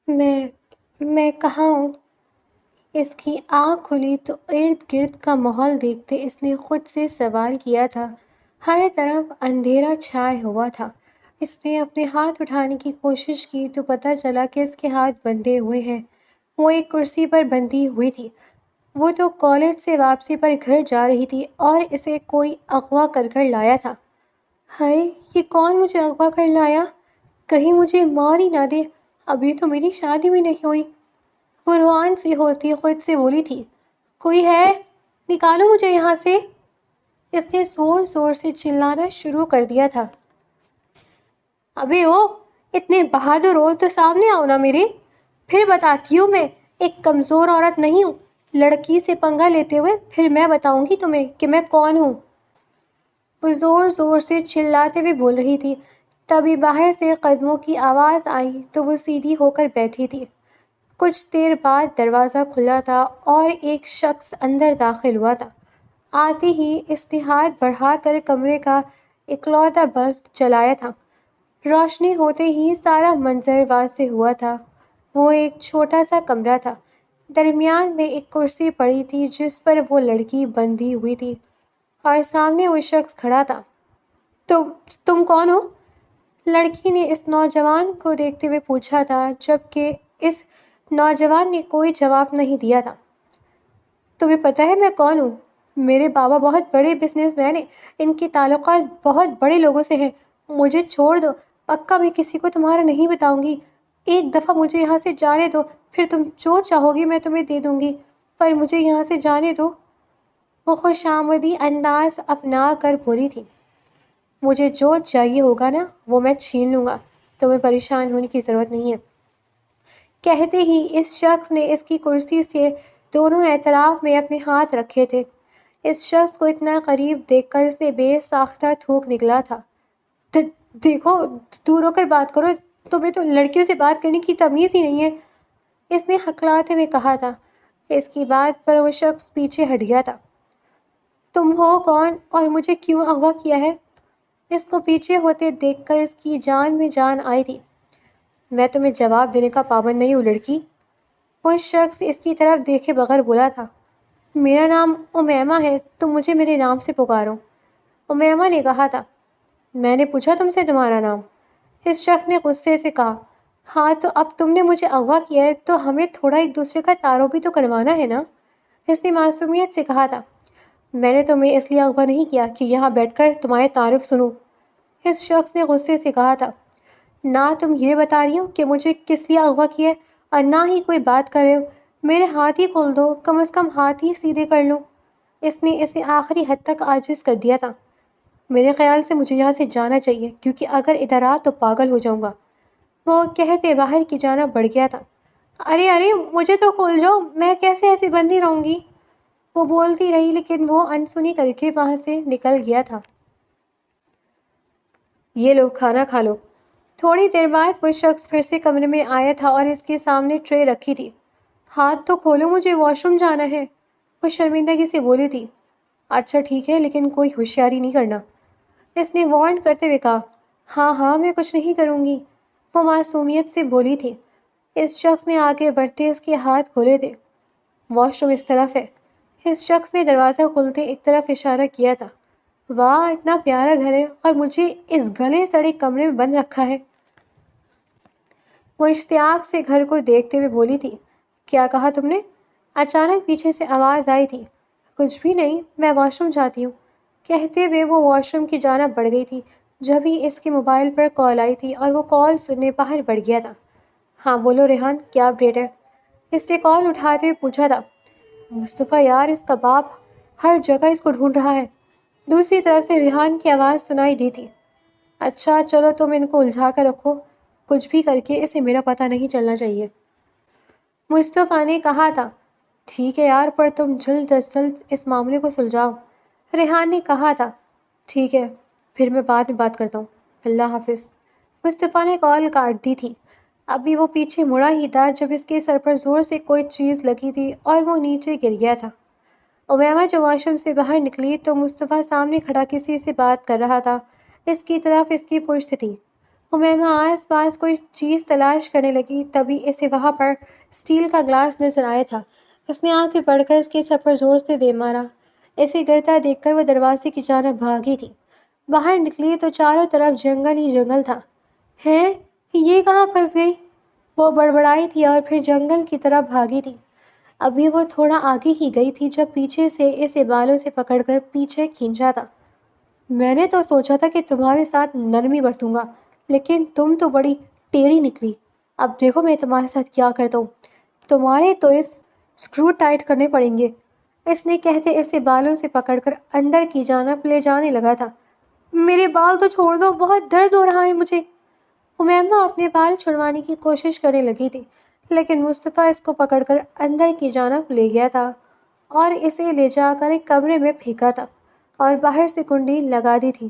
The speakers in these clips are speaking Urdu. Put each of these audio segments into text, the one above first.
میں میں کہاں ہوں؟ اس کی آنکھ کھلی تو ارد گرد کا ماحول دیکھتے اس نے خود سے سوال کیا تھا۔ ہر طرف اندھیرا چھائے ہوا تھا۔ اس نے اپنے ہاتھ اٹھانے کی کوشش کی تو پتہ چلا کہ اس کے ہاتھ بندھے ہوئے ہیں۔ وہ ایک کرسی پر بندھی ہوئی تھی۔ وہ تو کالج سے واپسی پر گھر جا رہی تھی اور اسے کوئی اغوا کر لایا تھا۔ ہائے، یہ کون مجھے اغوا کر لایا؟ کہیں مجھے مار ہی نہ دے، ابھی تو میری شادی بھی نہیں ہوئی۔ وہ روان سی ہوتی خود سے بولی تھی، کوئی ہے؟ نکالو مجھے یہاں سے۔ اس نے زور زور سے چلانا شروع کر دیا تھا۔ ابے او، اتنے بہادر ہو تو سامنے آؤ نا میرے، پھر بتاتی ہوں میں ایک کمزور عورت نہیں ہوں۔ لڑکی سے پنگا لیتے ہوئے پھر میں بتاؤں گی تمہیں کہ میں کون ہوں۔ وہ زور زور سے چلاتے ہوئے بول رہی تھی، تبھی باہر سے قدموں کی آواز آئی تو وہ سیدھی ہو کر بیٹھی تھی۔ کچھ دیر بعد دروازہ کھلا تھا اور ایک شخص اندر داخل ہوا تھا۔ آتے ہی اس نے ہاتھ بڑھا کر کمرے کا اکلوتا بلب جلایا تھا۔ روشنی ہوتے ہی سارا منظر واضح ہوا تھا۔ وہ ایک چھوٹا سا کمرہ تھا۔ درمیان میں ایک کرسی پڑی تھی جس پر وہ لڑکی بندھی ہوئی تھی اور سامنے وہ شخص کھڑا تھا۔ تم کون ہو؟ لڑکی نے اس نوجوان کو دیکھتے ہوئے پوچھا تھا، جبکہ اس نوجوان نے کوئی جواب نہیں دیا تھا۔ تمہیں پتہ ہے میں کون ہوں؟ میرے بابا بہت بڑے بزنس مین ہیں، ان کے تعلقات بہت بڑے لوگوں سے ہیں۔ مجھے چھوڑ دو، پکا میں کسی کو تمہارا نہیں بتاؤں گی۔ ایک دفعہ مجھے یہاں سے جانے دو، پھر تم جو چاہو گی میں تمہیں دے دوں گی، پر مجھے یہاں سے جانے دو۔ وہ خوش آمدی انداز اپنا کر بولی تھی، مجھے جو چاہیے ہوگا نا وہ میں چھین لوں گا، تمہیں پریشان ہونے کی ضرورت نہیں ہے۔ کہتے ہی اس شخص نے اس کی کرسی سے دونوں اطراف میں اپنے ہاتھ رکھے تھے۔ اس شخص کو اتنا قریب دیکھ کر اس نے بے ساختہ تھوک نکلا تھا، دیکھو، دور ہو کر بات کرو، تمہیں تو لڑکیوں سے بات کرنے کی تمیز ہی نہیں ہے، اس نے ہکلاتے ہوئے کہا تھا۔ اس کی بات پر وہ شخص پیچھے ہٹ گیا تھا۔ تم ہو کون اور مجھے کیوں اغوا کیا ہے؟ اس کو پیچھے ہوتے دیکھ کر اس کی جان میں جان آئی تھی۔ میں تمہیں جواب دینے کا پابند نہیں ہوں لڑکی، وہ شخص اس کی طرف دیکھے بغیر بولا تھا۔ میرا نام امیمہ ہے، تم مجھے میرے نام سے پکارو، امیمہ نے کہا تھا۔ میں نے پوچھا تم سے تمہارا نام؟ اس شخص نے غصے سے کہا۔ ہاں تو اب تم نے مجھے اغوا کیا ہے تو ہمیں تھوڑا ایک دوسرے کا تعارف بھی تو کروانا ہے نا، اس نے معصومیت سے کہا تھا۔ میں نے تمہیں اس لیے اغوا نہیں کیا کہ یہاں بیٹھ کر تمہارے تعارف سنوں، اس شخص نے غصے سے کہا تھا۔ نہ تم یہ بتا رہی ہو کہ مجھے کس لیے اغوا کیا ہے اور نہ ہی کوئی بات کر رہے ہو، میرے ہاتھ ہی کھول دو، کم از کم ہاتھ ہی سیدھے کر لو، اس نے اسے آخری حد تک عاجز کر دیا تھا۔ میرے خیال سے مجھے یہاں سے جانا چاہیے کیونکہ اگر ادھر آ تو پاگل ہو جاؤں گا، وہ کہتے باہر کی جانب بڑھ گیا تھا۔ ارے ارے، مجھے تو کھول جاؤ، میں کیسے ایسے بندھی رہوں گی، وہ بولتی رہی لیکن وہ انسنی کر کے وہاں سے نکل گیا تھا۔ یہ لو کھانا کھا لو۔ تھوڑی دیر بعد وہ شخص پھر سے کمرے میں آیا تھا اور اس کے سامنے ٹرے رکھی تھی۔ ہاتھ تو کھولو، مجھے واش روم جانا ہے، وہ شرمندگی سے بولی تھی۔ اچھا ٹھیک ہے، لیکن کوئی ہوشیاری نہیں کرنا، اس نے وارن کرتے ہوئے کہا۔ ہاں ہاں، میں کچھ نہیں کروں گی، وہ معصومیت سے بولی تھی۔ اس شخص نے آگے بڑھتے اس کے ہاتھ کھولے تھے۔ واش روم اس طرف ہے، اس شخص نے دروازہ کھولتے ایک طرف اشارہ کیا تھا۔ واہ، اتنا پیارا گھر ہے اور مجھے اس گلے سڑے کمرے میں بند رکھا ہے، وہ اشتیاق سے گھر کو دیکھتے ہوئے بولی تھی۔ کیا کہا تم نے؟ اچانک پیچھے سے آواز آئی تھی۔ کچھ بھی نہیں، میں واش روم جاتی ہوں، کہتے ہوئے وہ واش روم کی جانب بڑھ گئی تھی۔ جبھی اس کے موبائل پر کال آئی تھی اور وہ کال سننے باہر بڑھ گیا تھا۔ ہاں بولو ریحان، کیا اپڈیٹ ہے؟ اس نے کال اٹھاتے ہوئے پوچھا تھا۔ مصطفیٰ یار، اس کا باپ ہر جگہ اس کو ڈھونڈ رہا ہے، دوسری طرف سے ریحان کی آواز سنائی دی تھی۔ اچھا چلو تم ان کو الجھا کر رکھو، کچھ بھی کر کے اسے میرا پتہ نہیں چلنا چاہیے، مصطفیٰ نے کہا تھا۔ ٹھیک ہے یار، پر تم جلد از جلد اس معاملے کو سلجھاؤ، ریحان نے کہا تھا۔ ٹھیک ہے، پھر میں بعد میں بات کرتا ہوں، اللہ حافظ، مصطفیٰ نے کال کاٹ دی تھی۔ ابھی وہ پیچھے مڑا ہی تھا جب اس کے سر پر زور سے کوئی چیز لگی تھی اور وہ نیچے گر گیا تھا۔ امیمہ جو واش روم سے باہر نکلی تو مصطفیٰ سامنے کھڑا کسی سے بات کر رہا تھا، اس کی طرف اس کی پشت تھی۔ امیمہ آس پاس کوئی چیز تلاش کرنے لگی، تبھی اسے وہاں پر اسٹیل کا گلاس نظر آیا تھا۔ اس نے آنکھیں پڑھ کر اس کے سر پر زور سے دے مارا۔ اسے گرتا دیکھ کر وہ دروازے کی جانب بھاگی تھی۔ باہر نکلی تو چاروں طرف جنگل ہی جنگل تھا۔ ہے، یہ کہاں پھنس گئی؟ وہ بڑبڑائی تھی اور پھر جنگل کی طرف بھاگی تھی۔ ابھی وہ تھوڑا آگے ہی گئی تھی جب پیچھے سے اسے بالوں سے پکڑ کر پیچھے کھینچا تھا۔ میں نے تو سوچا تھا کہ تمہارے ساتھ نرمی برتوں گا، لیکن تم تو بڑی ٹیڑھی نکلی۔ اب دیکھو میں تمہارے ساتھ کیا کرتا ہوں۔ تمہارے تو اس سکرو ٹائٹ کرنے پڑیں گے۔ اس نے کہتے اسے بالوں سے پکڑ کر اندر کی جانب لے جانے لگا تھا۔ میرے بال تو چھوڑ دو، بہت درد ہو رہا ہے مجھے۔ امیمہ اپنے بال چھڑوانے کی کوشش کرنے لگی تھی، لیکن مصطفیٰ اس کو پکڑ کر اندر کی جانب لے گیا تھا اور اسے لے جا کر ایک کمرے میں پھینکا تھا اور باہر سے کنڈی لگا دی تھی۔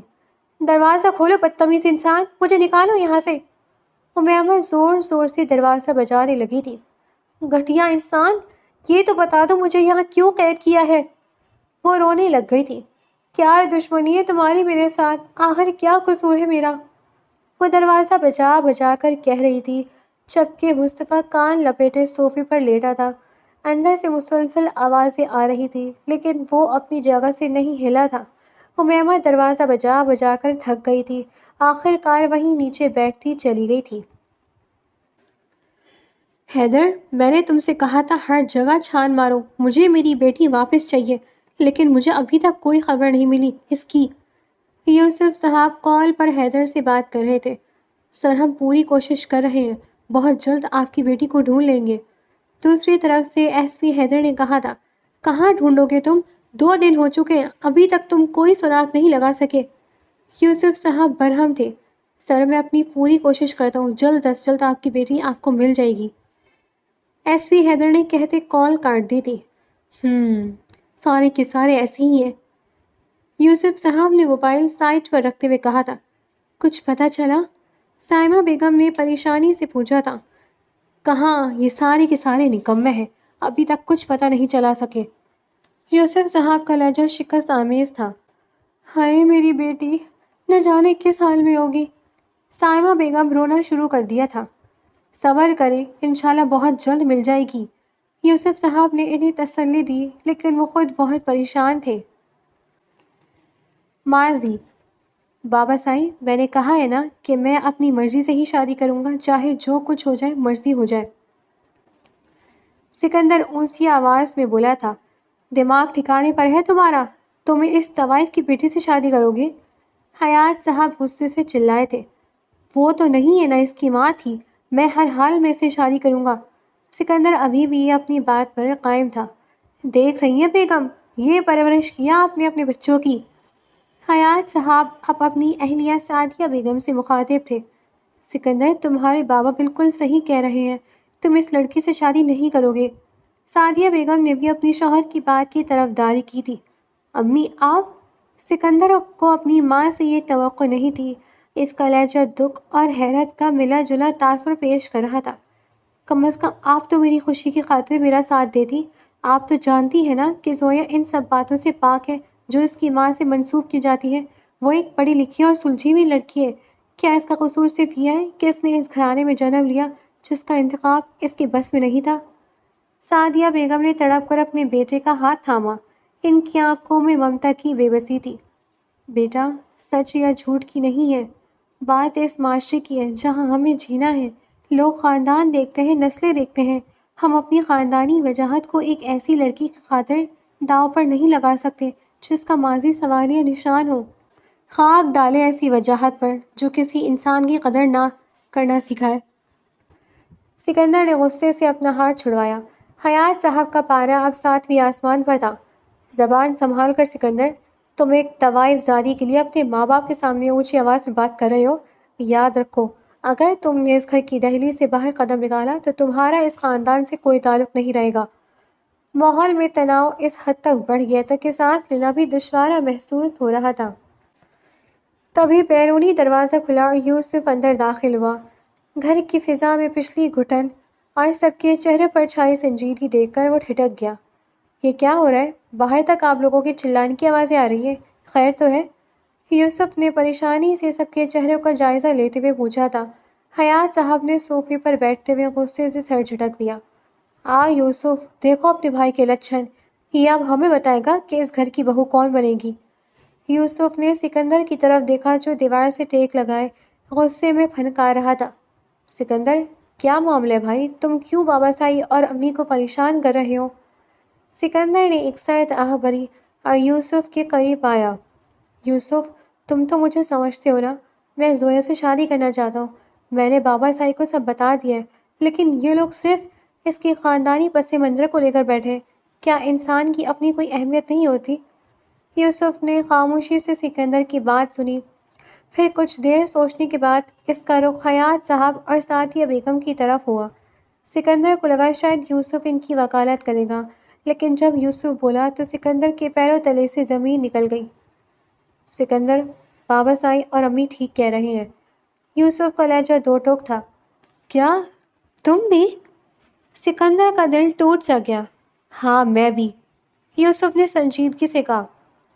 دروازہ کھولو بدتمیز انسان، مجھے نکالو یہاں سے۔ امیمہ زور زور سے دروازہ بجانے لگی تھی۔ گھٹیا انسان، یہ تو بتا دو مجھے یہاں کیوں قید کیا ہے؟ وہ رونے لگ گئی تھی۔ کیا دشمنی ہے تمہاری میرے ساتھ؟ آخر کیا قصور ہے میرا؟ وہ دروازہ بجا بجا کر کہہ رہی تھی، جبکہ مصطفیٰ کان لپیٹے صوفے پر لیٹا تھا۔ اندر سے مسلسل آوازیں آ رہی تھی، لیکن وہ اپنی جگہ سے نہیں ہلا تھا۔ امیمہ دروازہ بجا بجا کر تھک گئی تھی، آخر کار وہیں نیچے بیٹھتی چلی گئی تھی۔ حیدر، میں نے تم سے کہا تھا ہر جگہ چھان مارو، مجھے میری بیٹی واپس چاہیے، لیکن مجھے ابھی تک کوئی خبر نہیں ملی اس کی۔ یوسف صاحب کال پر حیدر سے بات کر رہے تھے۔ سر ہم پوری کوشش کر رہے ہیں، بہت جلد آپ کی بیٹی کو ڈھونڈ لیں گے۔ دوسری طرف سے ایس پی حیدر نے کہا تھا، کہاں ڈھونڈو گے تم؟ 2 دن ہو چکے ہیں، ابھی تک تم کوئی سراغ نہیں لگا سکے۔ یوسف صاحب برہم تھے۔ سر میں اپنی پوری کوشش کرتا ہوں، جلد از جلد آپ کی بیٹی آپ کو مل جائے گی۔ ایس پی حیدر نے کہتے کال کاٹ دی تھی۔ سارے کے سارے ایسے ہی ہیں۔ یوسف صاحب نے موبائل سائٹ پر رکھتے ہوئے کہا تھا، کچھ پتہ چلا؟ سائمہ بیگم نے پریشانی سے پوچھا تھا۔ کہاں، یہ سارے کے سارے نکمے ہیں، ابھی تک کچھ پتہ نہیں چلا سکے۔ یوسف صاحب کا لہجہ شکست آمیز تھا۔ ہائے میری بیٹی، نہ جانے کس حال میں ہوگی۔ سائمہ بیگم رونا شروع کر دیا تھا۔ صبر کریں، انشاءاللہ بہت جلد مل جائے گی۔ یوسف صاحب نے انہیں تسلی دی، لیکن وہ خود بہت پریشان تھے۔ ماضی، بابا سائی، میں نے کہا ہے نا کہ میں اپنی مرضی سے ہی شادی کروں گا، چاہے جو کچھ ہو جائے، مرضی ہو جائے۔ سکندر اونچی آواز میں بولا تھا، دماغ ٹھکانے پر ہے تمہارا؟ تم اس طوائف کی بیٹی سے شادی کرو گے؟ حیات صاحب غصے سے چلائے تھے، وہ تو نہیں ہے، نہ اس کی ماں تھی، میں ہر حال میں سے شادی کروں گا۔ سکندر ابھی بھی اپنی بات پر قائم تھا۔ دیکھ رہی ہیں بیگم، یہ پرورش کیا آپ نے اپنے بچوں کی۔ حیات صاحب اب اپنی اہلیہ سعدیہ بیگم سے مخاطب تھے۔ سکندر، تمہارے بابا بالکل صحیح کہہ رہے ہیں، تم اس لڑکی سے شادی نہیں کرو گے۔ سعدیہ بیگم نے بھی اپنی شوہر کی بات کی طرفداری کی تھی۔ امی آپ؟ سکندر کو اپنی ماں سے یہ توقع نہیں تھی۔ اس کا لہجہ دکھ اور حیرت کا ملا جلا تاثر پیش کر رہا تھا۔ کم از کم آپ تو میری خوشی کی خاطر میرا ساتھ دیتی۔ آپ تو جانتی ہیں نا کہ زویا ان سب باتوں سے پاک ہے جو اس کی ماں سے منسوب کی جاتی ہے۔ وہ ایک پڑھی لکھی اور سلجھی ہوئی لڑکی ہے۔ کیا اس کا قصور صرف یہ ہے کہ اس نے اس گھرانے میں جنم لیا جس کا انتخاب اس کے بس میں نہیں تھا؟ سعدیہ بیگم نے تڑپ کر اپنے بیٹے کا ہاتھ تھاما۔ ان کی آنکھوں میں ممتا کی بے بسی تھی۔ بیٹا، سچ یا جھوٹ کی نہیں ہے، بات اس معاشرے کی ہے جہاں ہمیں جینا ہے۔ لوگ خاندان دیکھتے ہیں، نسلیں دیکھتے ہیں۔ ہم اپنی خاندانی وجاہت کو ایک ایسی لڑکی کی خاطر داؤ پر نہیں لگا سکتے جس کا ماضی سوالیہ نشان ہو۔ خاک ڈالے ایسی وجاہت پر جو کسی انسان کی قدر نہ کرنا سکھائے۔ سکندر نے غصے سے اپنا ہاتھ چھڑوایا۔ حیات صاحب کا پارا اب 7ویں آسمان پر تھا۔ زبان سنبھال کر سکندر، تم ایک طوائف زادی کے لیے اپنے ماں باپ کے سامنے اونچی آواز میں بات کر رہے ہو۔ یاد رکھو، اگر تم نے اس گھر کی دہلیز سے باہر قدم نکالا تو تمہارا اس خاندان سے کوئی تعلق نہیں رہے گا۔ ماحول میں تناؤ اس حد تک بڑھ گیا تھا کہ سانس لینا بھی دشوار محسوس ہو رہا تھا۔ تبھی بیرونی دروازہ کھلا اور یوسف اندر داخل ہوا۔ گھر کی فضا میں پچھلی گھٹن اور سب کے چہرے پر چھائی سنجیدگی دیکھ کر وہ ٹھٹک گیا۔ یہ کیا ہو رہا ہے؟ باہر تک آپ لوگوں کی چلانے کی آوازیں آ رہی ہیں، خیر تو ہے؟ یوسف نے پریشانی سے سب کے چہروں کا جائزہ لیتے ہوئے پوچھا تھا۔ حیات صاحب نے صوفے پر بیٹھتے ہوئے غصے سے سر جھٹک دیا۔ یوسف، دیکھو اپنے بھائی کے لچھن، یہ اب ہمیں بتائے گا کہ اس گھر کی بہو کون بنے گی؟ یوسف نے سکندر کی طرف دیکھا جو دیوار سے ٹیک لگائے غصے میں پھنکا رہا تھا۔ سکندر، کیا معاملہ ہے بھائی؟ تم کیوں بابا سائی اور امی کو پریشان کر رہے ہو؟ سکندر نے ایک سرد آہ بھری اور یوسف کے قریب آیا۔ یوسف، تم تو مجھے سمجھتے ہو نا، میں زویا سے شادی کرنا چاہتا ہوں۔ میں نے بابا سائی کو سب بتا دیا ہے، لیکن یہ لوگ صرف اس کے خاندانی پس منظر کو لے کر بیٹھے ہیں۔ کیا انسان کی اپنی کوئی اہمیت نہیں ہوتی؟ یوسف نے خاموشی سے سکندر کی بات سنی، پھر کچھ دیر سوچنے کے بعد اس کا رخ حیات صاحب اور سعدیہ بیگم کی طرف ہوا۔ سکندر کو لگا شاید یوسف ان کی وکالت کرے گا، لیکن جب یوسف بولا تو سکندر کے پیروں تلے سے زمین نکل گئی۔ سکندر، بابا سائی اور امی ٹھیک کہہ رہے ہیں۔ یوسف کا لہجہ دو ٹوک تھا۔ کیا تم بھی؟ سکندر کا دل ٹوٹ سا گیا۔ ہاں، میں بھی، یوسف نے سنجیدگی سے کہا۔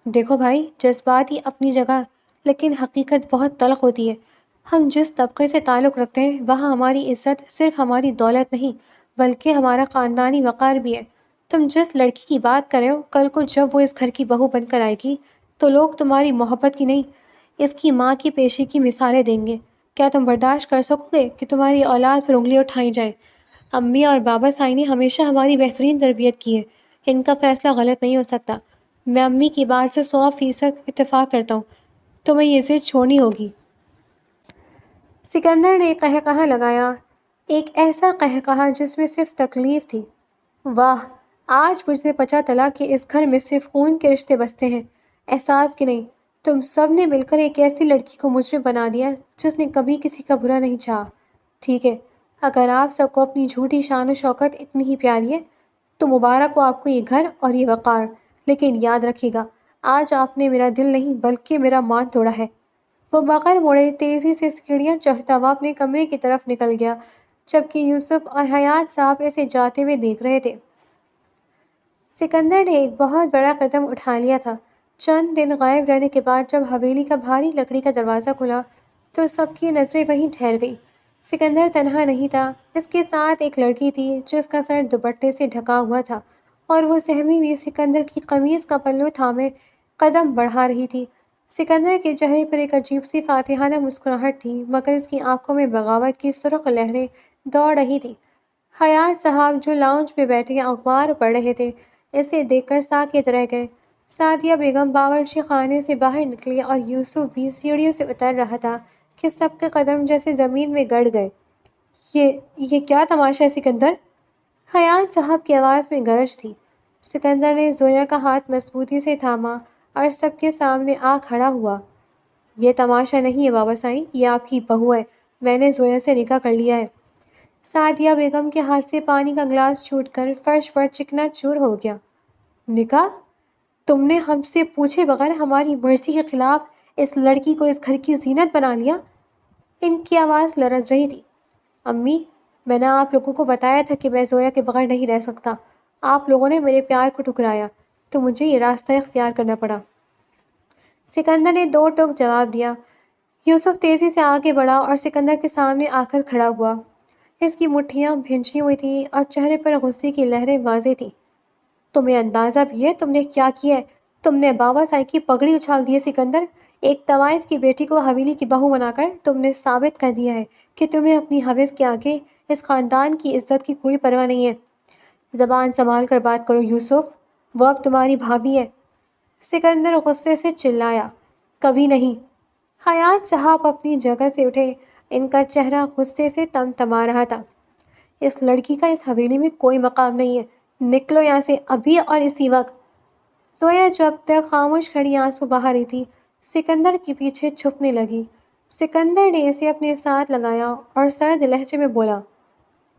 دیکھو بھائی، جذبات ہی اپنی جگہ، لیکن حقیقت بہت تلخ ہوتی ہے۔ ہم جس طبقے سے تعلق رکھتے ہیں وہاں ہماری عزت صرف ہماری دولت نہیں بلکہ ہمارا خاندانی وقار بھی ہے۔ تم جس لڑکی کی بات کر رہے ہو، کل کو جب وہ اس گھر کی بہو بن کر آئے گی تو لوگ تمہاری محبت کی نہیں، اس کی ماں کی پیشی کی مثالیں دیں گے۔ کیا تم برداشت کر سکو گے کہ تمہاری اولاد پر انگلی اٹھائی جائے؟ امی اور بابا سائی نے ہمیشہ ہماری بہترین تربیت کی ہے، ان کا فیصلہ غلط نہیں ہو سکتا۔ میں امی کی بات سے 100% اتفاق کرتا ہوں، تمہیں یہ ضد چھوڑنی ہوگی۔ سکندر نے قہقہہ لگایا، ایک ایسا قہقہہ جس میں صرف تکلیف تھی۔ واہ، آج مجھے پتہ چلا کہ اس گھر میں صرف خون کے رشتے بستے ہیں، احساس کے نہیں۔ تم سب نے مل کر ایک ایسی لڑکی کو مجرم بنا دیا جس نے کبھی کسی کا برا نہیں چاہا۔ ٹھیک ہے، اگر آپ سب کو اپنی جھوٹی شان و شوکت اتنی ہی پیاری ہے تو مبارک ہو آپ کو یہ گھر اور یہ وقار، لیکن یاد رکھیے گا، آج آپ نے میرا دل نہیں بلکہ میرا مان توڑا ہے۔ وہ بغیر مڑے تیزی سے سیڑھیاں چڑھتا ہوا اپنے کمرے کی طرف نکل گیا، جبکہ یوسف اور حیات صاحب اسے جاتے ہوئے دیکھ رہے تھے۔ سکندر نے ایک بہت بڑا قدم اٹھا لیا تھا۔ چند دن غائب رہنے کے بعد جب حویلی کا بھاری لکڑی کا دروازہ کھلا تو سب کی نظریں وہیں ٹھہر گئی۔ سکندر تنہا نہیں تھا، اس کے ساتھ ایک لڑکی تھی جس کا سر دوپٹے سے ڈھکا ہوا تھا اور وہ سہمی ہوئی سکندر کی قمیض کا پلو تھامے قدم بڑھا رہی تھی۔ سکندر کے چہرے پر ایک عجیب سی فاتحانہ مسکراہٹ تھی، مگر اس کی آنکھوں میں بغاوت کی سرخ لہریں دوڑ رہی تھیں۔ حیات صاحب جو لاؤنج میں بیٹھے اخبار پڑھ رہے تھے، اسے دیکھ کر ساکت رہ گئے۔ سعدیہ بیگم باورچی خانے سے باہر نکلی اور یوسف بھی سیڑھیوں سے اتر رہا تھا کہ سب کے قدم جیسے زمین میں گڑ گئے۔ یہ کیا تماشا ہے سکندر؟ حیات صاحب کی آواز میں گرج تھی۔ سکندر نے زویا کا ہاتھ مضبوطی سے تھاما اور سب کے سامنے آ کھڑا ہوا۔ یہ تماشا نہیں ہے بابا سائی، یہ آپ کی بہو ہے، میں نے زویا سے نکاح کر لیا ہے۔ سعدیہ بیگم کے ہاتھ سے پانی کا گلاس چھوٹ کر فرش پر چکنا چور ہو گیا۔ نکاح؟ تم نے ہم سے پوچھے بغیر ہماری مرضی کے خلاف اس لڑکی کو اس گھر کی زینت بنا لیا؟ ان کی آواز لرز رہی تھی۔ امی، میں نے آپ لوگوں کو بتایا تھا کہ میں زویا کے بغیر نہیں رہ سکتا۔ آپ لوگوں نے میرے پیار کو ٹھکرایا تو مجھے یہ راستہ اختیار کرنا پڑا۔ سکندر نے دو ٹوک جواب دیا۔ یوسف تیزی سے آگے بڑھا اور سکندر کے سامنے آ کر کھڑا ہوا۔ اس کی مٹھیاں بھینچی ہوئی تھیں اور چہرے پر غصے کی لہریں واضح تھیں۔ تمہیں اندازہ بھی ہے تم نے کیا کیا ہے؟ تم نے بابا سائی کی پگڑی اچھال دی ہے سکندر۔ ایک طوائف کی بیٹی کو حویلی کی بہو بنا کر تم نے ثابت کر دیا ہے کہ تمہیں اپنی حوث کے آگے اس خاندان کی عزت کی کوئی پرواہ نہیں ہے۔ زبان سنبھال کر بات کرو یوسف، وہ اب تمہاری بھابھی ہے۔ سکندر غصے سے چلایا۔ کبھی نہیں۔ حیات صاحب اپنی جگہ سے اٹھے، ان کا چہرہ غصے سے تمتما رہا تھا۔ اس لڑکی کا اس حویلی میں کوئی مقام نہیں ہے، نکلو یہاں سے ابھی اور اسی وقت۔ زویا جو اب تک خاموش کھڑی آنسو بہا رہی تھی، سکندر کے پیچھے چھپنے لگی۔ سکندر نے اسے اپنے ساتھ لگایا اور سرد لہجے میں بولا،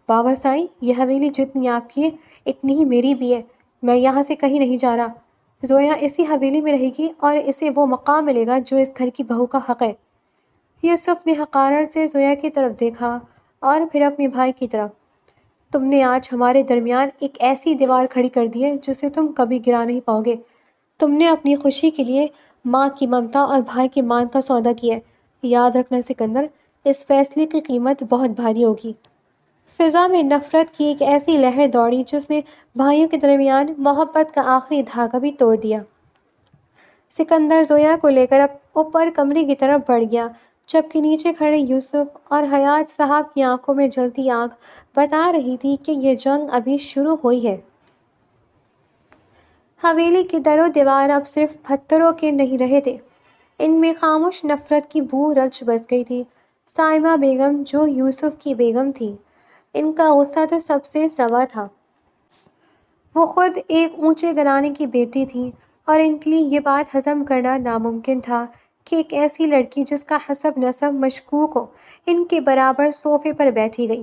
بابا سائی، یہ حویلی جتنی آپ کی ہے اتنی ہی میری بھی ہے، میں یہاں سے کہیں نہیں جا رہا۔ زویا اسی حویلی میں رہے گی اور اسے وہ مقام ملے گا جو اس گھر کی بہو کا حق ہے۔ یوسف نے حقارت سے زویا کی طرف دیکھا اور پھر اپنے بھائی کی طرف۔ تم نے آج ہمارے درمیان ایک ایسی دیوار کھڑی کر دی ہے جسے تم کبھی گرا نہیں پاؤ گے۔ تم نے اپنی خوشی کے لیے ماں کی ممتا اور بھائی کی مان کا سودا کیا ہے۔ یاد رکھنا سکندر، اس فیصلے کی قیمت بہت بھاری ہوگی۔ فضا میں نفرت کی ایک ایسی لہر دوڑی جس نے بھائیوں کے درمیان محبت کا آخری دھاگا بھی توڑ دیا۔ سکندر زویا کو لے کر اب اوپر کمرے کی طرف بڑھ گیا، جبکہ نیچے کھڑے یوسف اور حیات صاحب کی آنکھوں میں جلتی آگ بتا رہی تھی کہ یہ جنگ ابھی شروع ہوئی ہے۔ حویلی کے در و دیوار اب صرف پتھروں کے نہیں رہے تھے، ان میں خاموش نفرت کی بو رچ بس گئی تھی۔ سائمہ بیگم جو یوسف کی بیگم تھی، ان کا غصہ تو سب سے سوا تھا۔ وہ خود ایک اونچے گھرانے کی بیٹی تھی اور ان کے لیے یہ بات ہضم کرنا ناممکن تھا کہ ایک ایسی لڑکی جس کا حسب نسب مشکوک ہو، ان کے برابر صوفے پر بیٹھی گئی۔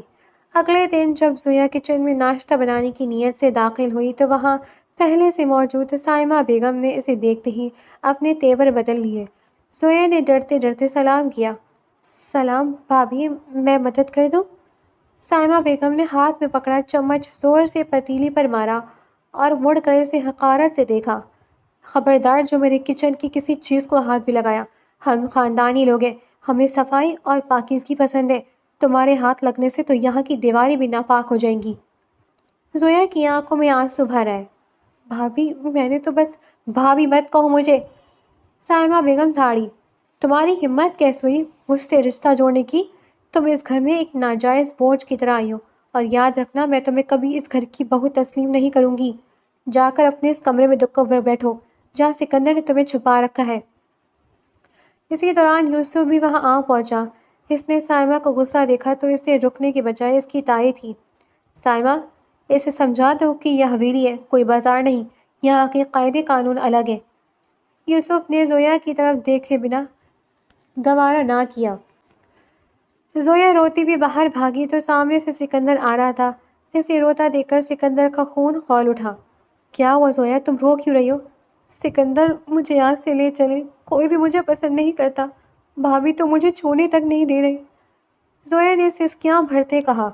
اگلے دن جب زویا کچن میں ناشتہ بنانے کی نیت سے داخل ہوئی تو وہاں پہلے سے موجود سائمہ بیگم نے اسے دیکھتے ہی اپنے تیور بدل لیے۔ زویا نے ڈرتے ڈرتے سلام کیا۔ سلام بھابھی، میں مدد کر دوں؟ سائمہ بیگم نے ہاتھ میں پکڑا چمچ زور سے پتیلی پر مارا اور مڑ کر اسے حقارت سے دیکھا۔ خبردار جو میرے کچن کی کسی چیز کو ہاتھ بھی لگایا۔ ہم خاندانی لوگ ہیں، ہمیں صفائی اور پاکیزگی پسند ہے، تمہارے ہاتھ لگنے سے تو یہاں کی دیواریں بھی ناپاک ہو جائیں گی۔ زویا کی آنکھوں میں آنسو بھر آئے۔ بھابھی، میں نے تو بس… بھابھی مت کہو مجھے۔ سائمہ بیگم دھاڑی۔ تمہاری ہمت کیسے ہوئی مجھ سے رشتہ جوڑنے کی؟ تم اس گھر میں ایک ناجائز بوجھ کی طرح آئی ہو، اور یاد رکھنا میں تمہیں کبھی اس گھر کی بہو تسلیم نہیں کروں گی۔ جا کر اپنے اس کمرے میں دکھ کر بیٹھو جہاں سکندر نے تمہیں چھپا رکھا ہے۔ اسی دوران یوسف بھی وہاں آ پہنچا۔ اس نے سائمہ کو غصہ دیکھا تو اسے رکنے کی بجائے اس کی تائید تھی۔ سائمہ، اسے سمجھا دو کہ یہ حویلی ہے، کوئی بازار نہیں، یہاں کے قاعدے قانون الگ ہیں۔ یوسف نے زویا کی طرف دیکھے بنا گوارا نہ کیا۔ زویا روتی ہوئی باہر بھاگی تو سامنے سے سکندر آ رہا تھا۔ اسے روتا دیکھ کر سکندر کا خون کھول اٹھا۔ کیا ہوا زویا، تم رو کیوں رہی ہو؟ سکندر، مجھے یہاں سے لے چلے، کوئی بھی مجھے پسند نہیں کرتا، بھابھی تو مجھے چھونے تک نہیں دے رہی، زویا نے سسکیاں بھرتے کہا۔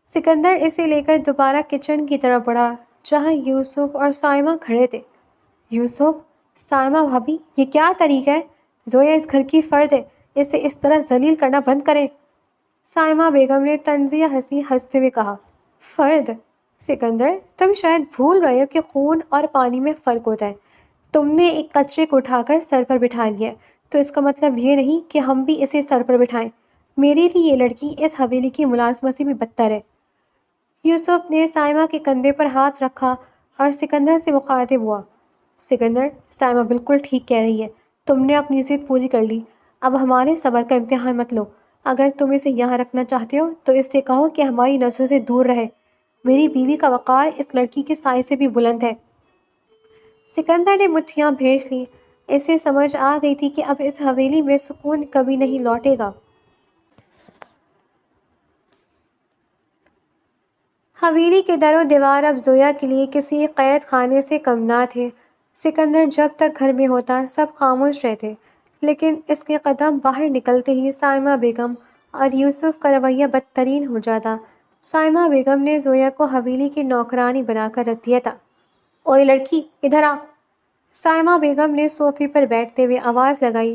سکندر اسے لے کر دوبارہ کچن کی طرف بڑھا جہاں یوسف اور سائمہ کھڑے تھے۔ یوسف، سائمہ بھابھی، یہ کیا طریقہ ہے؟ زویا اس گھر کی فرد ہے، اسے اس طرح ذلیل کرنا بند کریں۔ سائمہ بیگم نے طنزیہ ہنستے ہوئے کہا۔ فرد؟ سکندر، تم شاید بھول رہے ہو کہ خون اور پانی میں فرق ہوتا ہے۔ تم نے ایک کچرے کو اٹھا کر سر پر بٹھا لیا تو اس کا مطلب یہ نہیں کہ ہم بھی اسے سر پر بٹھائیں۔ میرے لیے یہ لڑکی اس حویلی کی ملازمت سے بھی بدتر ہے۔ یوسف نے سائمہ کے کندھے پر ہاتھ رکھا اور سکندر سے مخاطب ہوا۔ سکندر، سائمہ بالکل ٹھیک کہہ رہی ہے، تم نے اپنی ضد پوری کر لی، اب ہمارے صبر کا امتحان مت لو۔ اگر تم اسے یہاں رکھنا چاہتے ہو تو اس سے کہو کہ ہماری نظروں سے دور رہے، میری بیوی کا وقار اس لڑکی کے سائے سے بھی بلند ہے۔ سکندر نے مٹھیاں بھیج لی، اسے سمجھ آ گئی تھی کہ اب اس حویلی میں سکون کبھی نہیں لوٹے گا۔ حویلی کے در و دیوار اب زویا کے لیے کسی قید خانے سے کم نہ تھے۔ سکندر جب تک گھر میں ہوتا سب خاموش رہتے، لیکن اس کے قدم باہر نکلتے ہی سائمہ بیگم اور یوسف کا رویہ بدترین ہو جاتا۔ سائمہ بیگم نے زویا کو حویلی کی نوکرانی بنا کر رکھ دیا تھا۔ اوئے لڑکی، ادھر آ! سائمہ بیگم نے صوفے پر بیٹھتے ہوئے آواز لگائی۔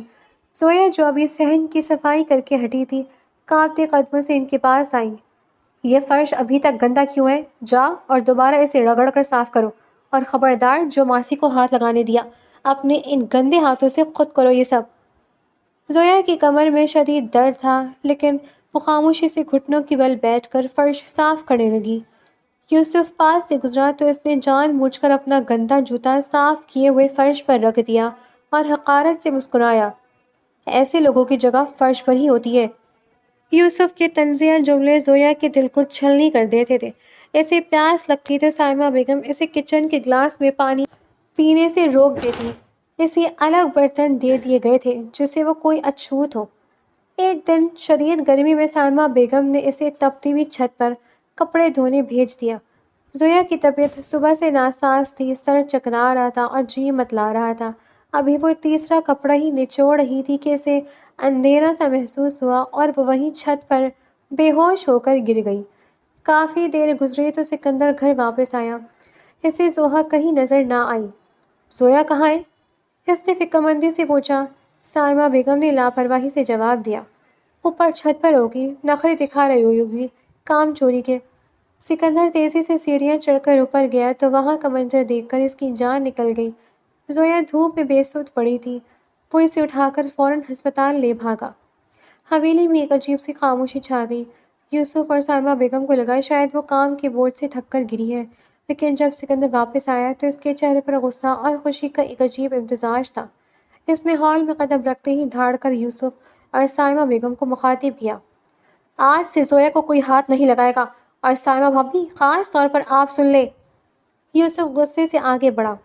زویا جو ابھی صحن کی صفائی کر کے ہٹی تھی، کانپتے قدموں سے ان کے پاس آئی۔ یہ فرش ابھی تک گندا کیوں ہے؟ جا اور دوبارہ اسے رگڑ کر صاف کرو، اور خبردار جو ماسی کو ہاتھ لگانے دیا، اپنے ان گندے ہاتھوں سے خود کرو یہ سب۔ زویا کی کمر میں شدید درد تھا، لیکن وہ خاموشی سے گھٹنوں کے بل بیٹھ کر فرش صاف کرنے لگی۔ یوسف پاس سے گزرا تو اس نے جان بوجھ کر اپنا گندا جوتا صاف کیے ہوئے فرش پر رکھ دیا اور حقارت سے مسکرایا۔ ایسے لوگوں کی جگہ فرش پر ہی ہوتی ہے۔ یوسف کے طنزیہ جملے زویا کے دل کو چھلنی کر دیتے تھے۔ اسے پیاس لگتی تو سائمہ بیگم اسے کچن کے گلاس میں پانی پینے سے روک دیتی۔ اسے الگ برتن دے دیے گئے تھے جسے وہ کوئی اچھوت ہو۔ ایک دن شدید گرمی میں سائمہ بیگم نے اسے تپتی ہوئی چھت پر کپڑے دھونے بھیج دیا۔ زویا کی طبیعت صبح سے ناساز تھی، سر چکرا رہا تھا اور جی متلا رہا تھا۔ ابھی وہ تیسرا کپڑا ہی نچوڑ رہی تھی کہ اسے اندھیرا سا محسوس ہوا اور وہ وہیں چھت پر بے ہوش ہو کر گر گئی۔ کافی دیر گزری تو سکندر گھر واپس آیا۔ اسے زوہا کہیں نظر نہ آئی۔ زویا کہاں ہے؟ اس نے فکرمندی سے پوچھا۔ سائمہ بیگم نے لاپرواہی سے جواب دیا۔ اوپر چھت پر ہوگی، نخرے دکھا رہی ہوگی کام چوری کے۔ سکندر تیزی سے سیڑھیاں چڑھ کر اوپر گیا تو وہاں کا منظر دیکھ کر اس کی جان نکل گئی۔ زویا دھوپ میں بے سود پڑی تھی۔ وہ اسے اٹھا کر فوراً ہسپتال لے بھاگا۔ حویلی میں ایک عجیب سی خاموشی چھا گئی۔ یوسف اور سائمہ بیگم کو لگا شاید وہ کام کے بوجھ سے تھک کر گری ہے، لیکن جب سکندر واپس آیا تو اس کے چہرے پر غصہ اور خوشی کا ایک عجیب امتزاج تھا۔ اس نے ہال میں قدم رکھتے ہی دھاڑ کر یوسف اور سائمہ بیگم کو مخاطب کیا۔ آج سے زویا کو کوئی ہاتھ نہیں لگائے گا، اور سائمہ بھابی خاص طور پر آپ سن لیں۔ یوسف غصے سے آگے بڑھا۔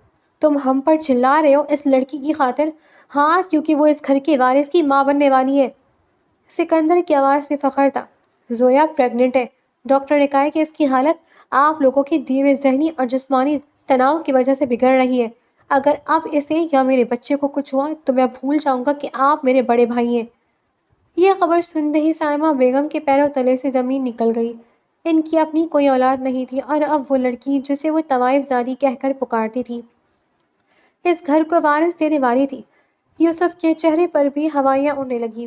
تم ہم پر چلا رہے ہو اس لڑکی کی خاطر؟ ہاں، کیونکہ وہ اس گھر کے وارث کی ماں بننے والی ہے۔ سکندر کی آواز میں فخر تھا۔ زویا پریگننٹ ہے۔ ڈاکٹر نے کہا ہے کہ اس کی حالت آپ لوگوں کے دیے ہوئے ذہنی اور جسمانی تناؤ کی وجہ سے بگڑ رہی ہے۔ اگر اب اسے یا میرے بچے کو کچھ ہوا تو میں بھول جاؤں گا کہ آپ میرے بڑے بھائی ہیں۔ یہ خبر سنتے ہی سائمہ بیگم کے پیروں تلے سے زمین نکل گئی۔ ان کی اپنی کوئی اولاد نہیں تھی اور اب وہ لڑکی جسے وہ طوائف زادی کہہ کر پکارتی تھی اس گھر کو وارث دینے والی تھی۔ یوسف کے چہرے پر بھی ہوائیاں اڑنے لگیں۔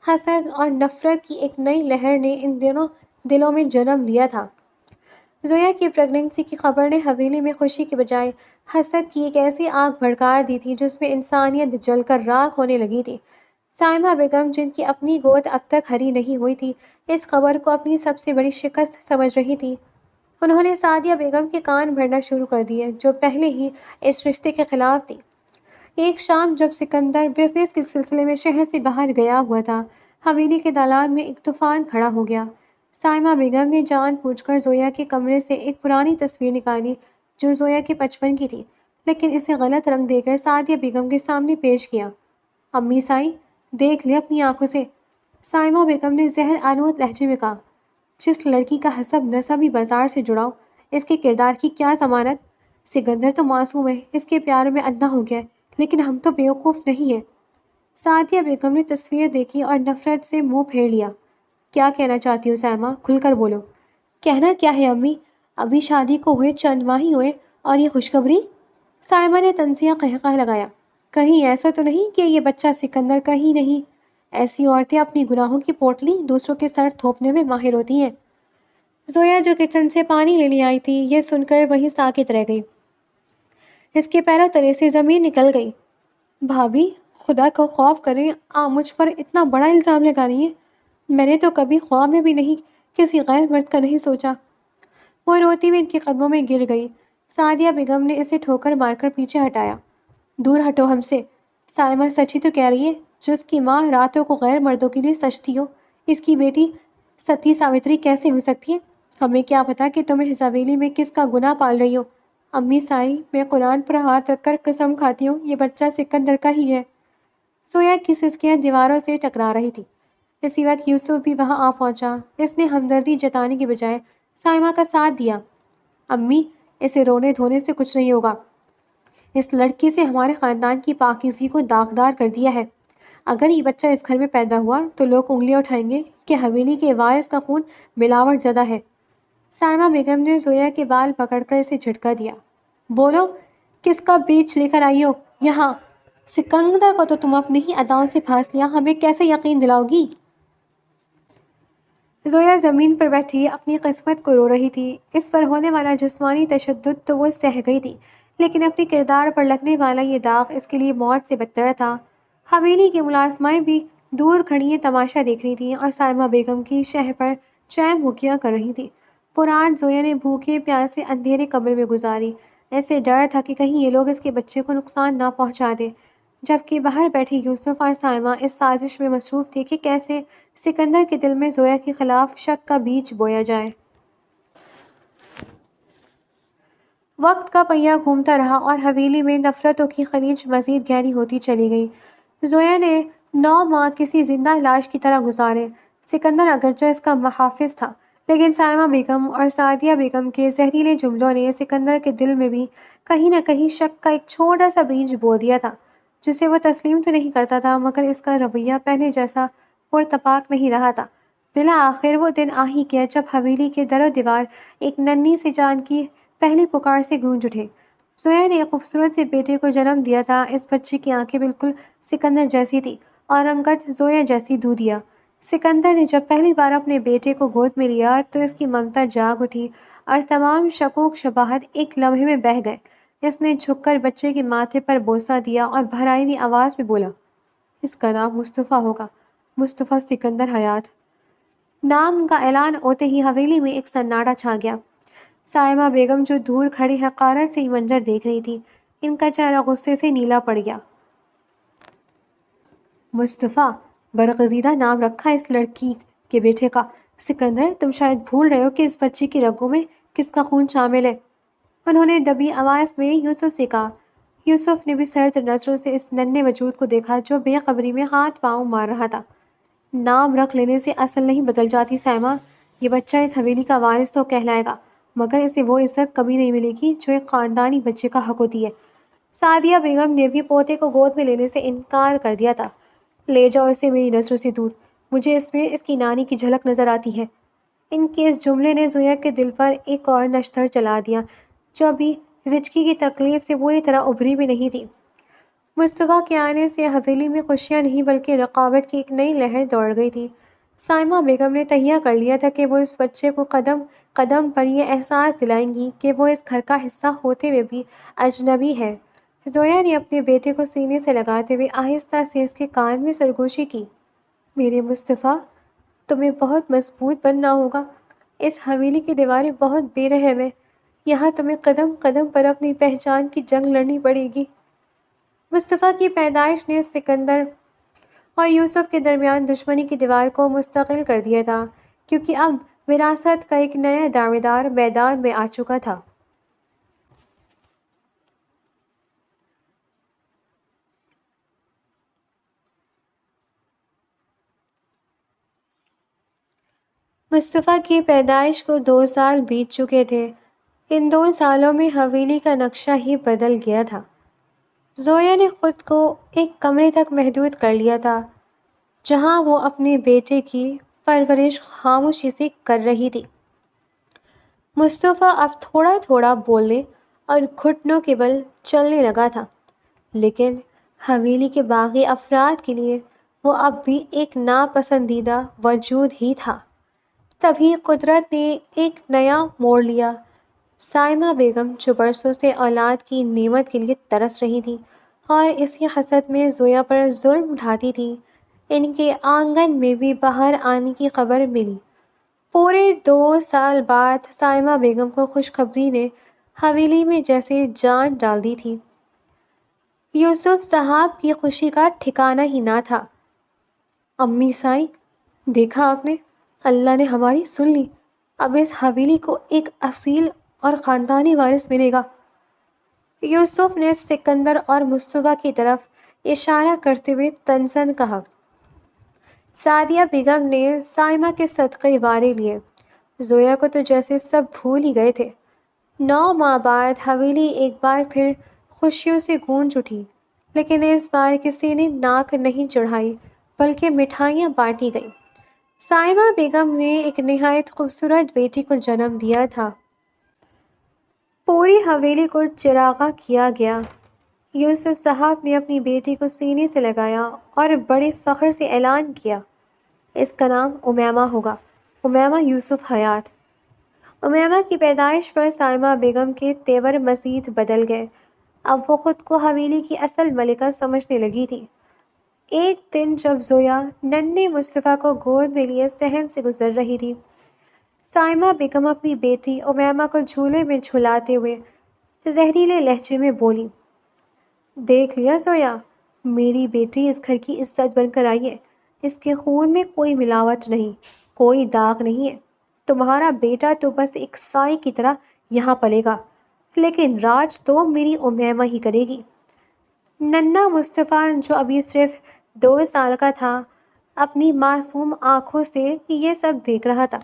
حسد اور نفرت کی ایک نئی لہر نے ان دونوں دلوں میں جنم لیا تھا۔ زویا کی پریگننسی کی خبر نے حویلی میں خوشی کے بجائے حسد کی ایک ایسی آگ بھڑکا دی تھی جس میں انسانیت جل کر راکھ ہونے لگی تھی۔ سائمہ بیگم، جن کی اپنی گود اب تک ہری نہیں ہوئی تھی، اس خبر کو اپنی سب سے بڑی شکست سمجھ رہی تھی۔ انہوں نے سعدیہ بیگم کے کان بھرنا شروع کر دیے، جو پہلے ہی اس رشتے کے خلاف تھی۔ ایک شام جب سکندر بزنس کے سلسلے میں شہر سے باہر گیا ہوا تھا، حویلی کے دالان میں ایک طوفان کھڑا ہو گیا۔ سائمہ بیگم نے جان بوجھ کر زویا کے کمرے سے ایک پرانی تصویر نکالی جو زویا کے بچپن کی تھی، لیکن اسے غلط رنگ دے کر سعدیہ بیگم کے سامنے پیش کیا۔ امی سائی، دیکھ لے اپنی آنکھوں سے، سائمہ بیگم نے زہر آلود لہجے میں کہا۔ جس لڑکی کا حسب نسبی بازار سے جڑاؤ، اس کے کردار کی کیا ضمانت؟ سکندر تو معصوم ہے، اس کے پیار میں اندھا ہو گیا ہے، لیکن ہم تو بیوقوف نہیں ہیں۔ سعدیہ بیگم نے تصویر دیکھی اور نفرت سے منہ پھیر لیا۔ کیا کہنا چاہتی ہو سائمہ؟ کھل کر بولو۔ کہنا کیا ہے امی، ابھی شادی کو ہوئے چند ماہ ہی ہوئے اور یہ خوشخبری؟ سائمہ نے طنزیہ قہقہ لگایا۔ کہیں ایسا تو نہیں کہ یہ بچہ سکندر کا ہی نہیں؟ ایسی عورتیں اپنی گناہوں کی پوٹلی دوسروں کے سر تھوپنے میں ماہر ہوتی ہیں۔ زویا جو کچن سے پانی لینے آئی تھی، یہ سن کر وہیں ساکت رہ گئی۔ اس کے پیروں تلے سے زمین نکل گئی۔ بھابی، خدا کو خوف کریں، آپ مجھ پر اتنا بڑا الزام لگا رہی ہیں۔ میں نے تو کبھی خواب میں بھی نہیں کسی غیر مرد کا نہیں سوچا۔ وہ روتی ہوئی ان کے قدموں میں گر گئی۔ سعدیہ بیگم نے اسے ٹھوکر مار کر پیچھے ہٹایا۔ دور ہٹو ہم سے۔ سائمہ سچ ہی تو کہہ رہی ہے، جس کی ماں راتوں کو غیر مردوں کے لیے سجتی ہو، اس کی بیٹی ستی ساوتری کیسے ہو سکتی ہے؟ ہمیں کیا پتا کہ تم اس حویلی میں کس کا گناہ پال رہی ہو۔ امی سائی، میں قرآن پر ہاتھ رکھ کر قسم کھاتی ہوں یہ بچہ سکندر کا ہی ہے۔ زویا کی سسکیاں دیواروں سے ٹکرا رہی تھی۔ اسی وقت یوسف بھی وہاں آ پہنچا۔ اس نے ہمدردی جتانے کے بجائے سائمہ کا ساتھ دیا۔ امی، اسے رونے دھونے سے کچھ نہیں ہوگا۔ اس لڑکی سے ہمارے خاندان کی پاکیزگی کو داغدار کر دیا ہے۔ اگر یہ بچہ اس گھر میں پیدا ہوا تو لوگ انگلیاں اٹھائیں گے کہ حویلی کے وارث کا خون ملاوٹ زدہ ہے۔ سائمہ بیگم نے زویا کے بال پکڑ کر اسے جھٹکا دیا۔ بولو، کس کا بیچ لے کر آئی ہو یہاں؟ سکندر کو تو تم اپنی ہی اداؤں سے پھانس لیا، ہمیں کیسے یقین دلاؤ گی؟ زویا زمین پر بیٹھی اپنی قسمت کو رو رہی تھی۔ اس پر ہونے والا جسمانی تشدد تو وہ سہ گئی تھی، لیکن اپنے کردار پر لگنے والا یہ داغ اس کے لیے موت سے بدتر تھا۔ حویلی کی ملازمائیں بھی دور کھڑی تماشا دیکھ رہی تھیں اور سائمہ بیگم کی شہ پر چیم بھوکیاں کر رہی تھی۔ وہ رات زویا نے بھوکے پیاسے اندھیرے کمرے میں گزاری۔ ایسے ڈر تھا کہ کہیں یہ لوگ اس کے بچے کو نقصان نہ پہنچا دیں، جبکہ باہر بیٹھے یوسف اور سائمہ اس سازش میں مصروف تھے کہ کیسے سکندر کے دل میں زویا کے خلاف شک کا بیج بویا جائے۔ وقت کا پہیہ گھومتا رہا اور حویلی میں نفرتوں کی خلیج مزید گہری ہوتی چلی گئی۔ زویا نے 9 ماہ کسی زندہ لاش کی طرح گزارے۔ سکندر اگرچہ اس کا محافظ تھا، لیکن سائمہ بیگم اور سعدیہ بیگم کے زہریلے جملوں نے سکندر کے دل میں بھی کہیں نہ کہیں شک کا ایک چھوٹا سا بیج بو دیا تھا، جسے وہ تسلیم تو نہیں کرتا تھا، مگر اس کا رویہ پہلے جیسا پرتپاک نہیں رہا تھا۔ بالآخر وہ دن آ ہی گیا جب حویلی کے در و دیوار ایک ننھی سی جان کی پہلی پکار سے گونج اٹھے۔ زویا نے ایک خوبصورت سے بیٹے کو جنم دیا تھا۔ اس بچے کی آنکھیں بالکل سکندر جیسی تھی اور رنگت زویا جیسی دودھیا۔ سکندر نے جب پہلی بار اپنے بیٹے کو گود میں لیا تو اس کی ممتا جاگ اٹھی اور تمام شکوک شبہات ایک لمحے میں بہہ گئے۔ اس نے جھک کر بچے کے ماتھے پر بوسہ دیا اور بھرائی ہوئی آواز میں بولا، اس کا نام مصطفیٰ ہوگا، مصطفیٰ سکندر حیات۔ نام کا اعلان ہوتے ہی حویلی میں ایک سناٹا چھا گیا۔ سائمہ بیگم جو دور کھڑی حقارت سے یہ منظر دیکھ رہی تھی، ان کا چہرہ غصے سے نیلا پڑ گیا۔ مصطفیٰ، برگزیدہ نام رکھا اس لڑکی کے بیٹے کا۔ سکندر، تم شاید بھول رہے ہو کہ اس بچے کی رگوں میں کس کا خون شامل ہے۔ انہوں نے دبی آواز میں یوسف سے کہا۔ یوسف نے بھی سرد نظروں سے اس ننھے وجود کو دیکھا جو بے خبری میں ہاتھ پاؤں مار رہا تھا۔ نام رکھ لینے سے اصل نہیں بدل جاتی سائمہ۔ یہ بچہ اس حویلی کا وارث تو کہلائے گا، مگر اسے وہ عزت کبھی نہیں ملے گی جو ایک خاندانی بچے کا حق ہوتی ہے۔ سعدیہ بیگم نے بھی پوتے کو گود میں لینے سے انکار کر دیا تھا۔ لے جاؤ اسے میری نظروں سے دور، مجھے اس میں اس کی نانی کی جھلک نظر آتی ہے۔ ان کے اس جملے نے زویا کے دل پر ایک اور نشتر چلا دیا جو ابھی زچگی کی تکلیف سے پوری طرح ابھری بھی نہیں تھی۔ مصطفیٰ کے آنے سے حویلی میں خوشیاں نہیں بلکہ رقابت کی ایک نئی لہر دوڑ گئی تھی۔ سائمہ بیگم نے تہیہ کر لیا تھا کہ وہ اس بچے کو قدم قدم پر یہ احساس دلائیں گی کہ وہ اس گھر کا حصہ ہوتے ہوئے بھی اجنبی ہے۔ زویا نے اپنے بیٹے کو سینے سے لگاتے ہوئے آہستہ سے اس کے کان میں سرگوشی کی، میرے مصطفیٰ، تمہیں بہت مضبوط بننا ہوگا۔ اس حویلی کی دیواریں بہت بے رحم ہیں، یہاں تمہیں قدم قدم پر اپنی پہچان کی جنگ لڑنی پڑے گی۔ مصطفیٰ کی پیدائش نے سکندر اور یوسف کے درمیان دشمنی کی دیوار کو مستقل کر دیا تھا، کیونکہ اب وراثت کا ایک نیا دعوے دار میدان میں آ چکا تھا۔ مصطفیٰ کی پیدائش کو 2 سال بیت چکے تھے۔ ان 2 سالوں میں حویلی کا نقشہ ہی بدل گیا تھا۔ زویا نے خود کو ایک کمرے تک محدود کر لیا تھا جہاں وہ اپنے بیٹے کی پرورش خاموشی سے کر رہی تھی۔ مصطفیٰ اب تھوڑا تھوڑا بولنے اور گھٹنوں کے بل چلنے لگا تھا، لیکن حویلی کے باقی افراد کے لیے وہ اب بھی ایک ناپسندیدہ وجود ہی تھا۔ تبھی قدرت نے ایک نیا موڑ لیا۔ سائمہ بیگم جو برسوں سے اولاد کی نعمت کے لیے ترس رہی تھی اور اسی حسد میں زویا پر ظلم اٹھاتی تھی، ان کے آنگن میں بھی باہر آنے کی خبر ملی۔ پورے 2 سال بعد سائمہ بیگم کو خوشخبری نے حویلی میں جیسے جان ڈال دی تھی۔ یوسف صاحب کی خوشی کا ٹھکانہ ہی نہ تھا۔ امی سائیں، دیکھا آپ نے، اللہ نے ہماری سن لی، اب اس حویلی کو ایک اصیل اور خاندانی وارث ملے گا۔ یوسف نے سکندر اور مصطفیٰ کی طرف اشارہ کرتے ہوئے تنزن کہا۔ سعدیہ بیگم نے سائمہ کے صدقے وارے لیے۔ زویا کو تو جیسے سب بھول ہی گئے تھے۔ 9 ماہ بعد حویلی ایک بار پھر خوشیوں سے گونج اٹھی، لیکن اس بار کسی نے ناک نہیں چڑھائی بلکہ مٹھائیاں بانٹی گئیں۔ سائمہ بیگم نے ایک نہایت خوبصورت بیٹی کو جنم دیا تھا۔ پوری حویلی کو چراغاں کیا گیا۔ یوسف صاحب نے اپنی بیٹی کو سینے سے لگایا اور بڑے فخر سے اعلان کیا، اس کا نام امیمہ ہوگا، امیمہ یوسف حیات۔ امیمہ کی پیدائش پر سائمہ بیگم کے تیور مزید بدل گئے۔ اب وہ خود کو حویلی کی اصل ملکہ سمجھنے لگی تھی۔ ایک دن جب زویا ننھے مصطفیٰ کو گود میں لیے صحن سے گزر رہی تھی، سائمہ بیگم اپنی بیٹی امیمہ کو جھولے میں جھلاتے ہوئے زہریلے لہجے میں بولی، دیکھ لیا زویا، میری بیٹی اس گھر کی عزت بن کر آئی ہے، اس کے خون میں کوئی ملاوٹ نہیں، کوئی داغ نہیں ہے۔ تمہارا بیٹا تو بس ایک سائے کی طرح یہاں پلے گا، لیکن راج تو میری امیمہ ہی کرے گی۔ ننھا مصطفیٰ جو ابھی صرف 2 سال کا تھا، اپنی معصوم آنکھوں سے یہ سب دیکھ رہا تھا۔